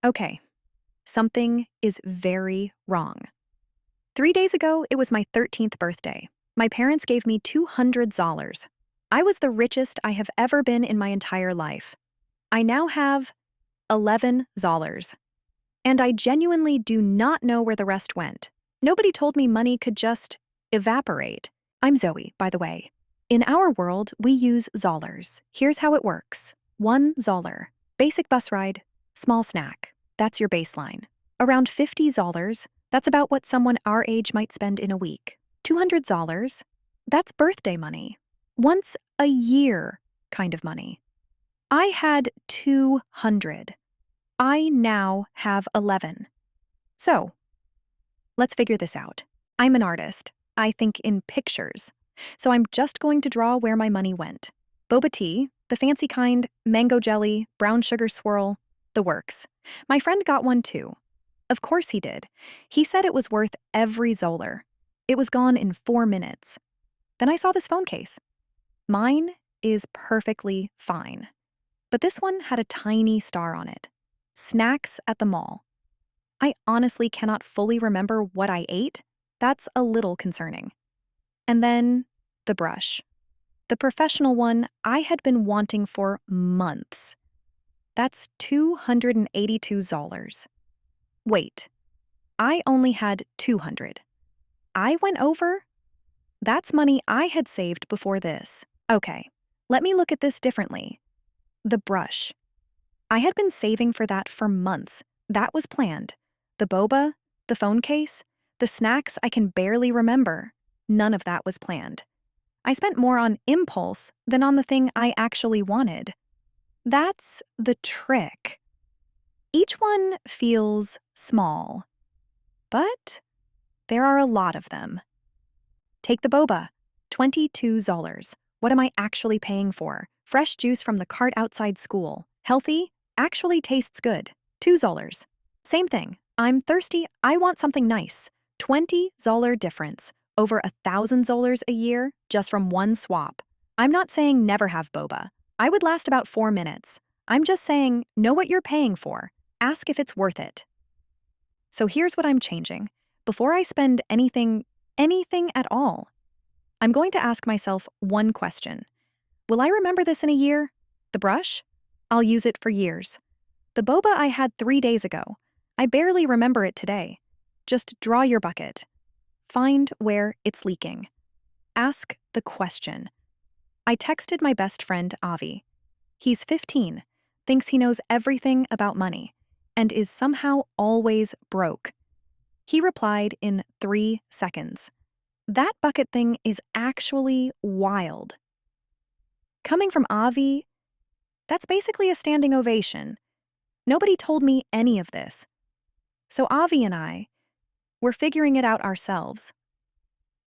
Okay, something is very wrong. 3 days ago, it was my 13th birthday. My parents gave me 200 Zollars. I was the richest I have ever been in my entire life. I now have 11 Zollars. And I genuinely do not know where the rest went. Nobody told me money could just evaporate. I'm Zoe, by the way. In our world, we use Zollars. Here's how it works. 1 Zollar. Basic bus ride. Small snack. That's your baseline. Around 50 Zollars. That's about what someone our age might spend in a week. 200 Zollars. That's birthday money. Once a year kind of money. I had 200. I now have 11. So, let's figure this out. I'm an artist. I think in pictures. So I'm just going to draw where my money went. Boba tea, the fancy kind, mango jelly, brown sugar swirl, the works. My friend got one too. Of course he did. He said it was worth every Zollar. It was gone in 4 minutes. Then I saw this phone case. Mine is perfectly fine. But this one had a tiny star on it. Snacks at the mall. I honestly cannot fully remember what I ate. That's a little concerning. And then the brush. The professional one I had been wanting for months. That's 282 Zollars. Wait, I only had 200. I went over? That's money I had saved before this. Okay, let me look at this differently. The brush. I had been saving for that for months. That was planned. The boba, the phone case, the snacks I can barely remember. None of that was planned. I spent more on impulse than on the thing I actually wanted. That's the trick. Each one feels small, but there are a lot of them. Take the boba, 22 Zollars. What am I actually paying for? Fresh juice from the cart outside school. Healthy, actually tastes good. 2 Zollars. Same thing. I'm thirsty, I want something nice. 20 Zollar difference. Over 1,000 Zollars a year just from one swap. I'm not saying never have boba. I would last about 4 minutes. I'm just saying know what you're paying for. Ask if it's worth it. So here's what I'm changing. Before I spend anything at all, I'm going to ask myself one question. Will I remember this in a year? The brush? I'll use it for years. The boba I had 3 days ago. I barely remember it today. Just draw your bucket. Find where it's leaking. Ask the question. I texted my best friend, Avi. He's 15, thinks he knows everything about money, and is somehow always broke. He replied in 3 seconds. That bucket thing is actually wild. Coming from Avi, that's basically a standing ovation. Nobody told me any of this. So Avi and I, we're figuring it out ourselves.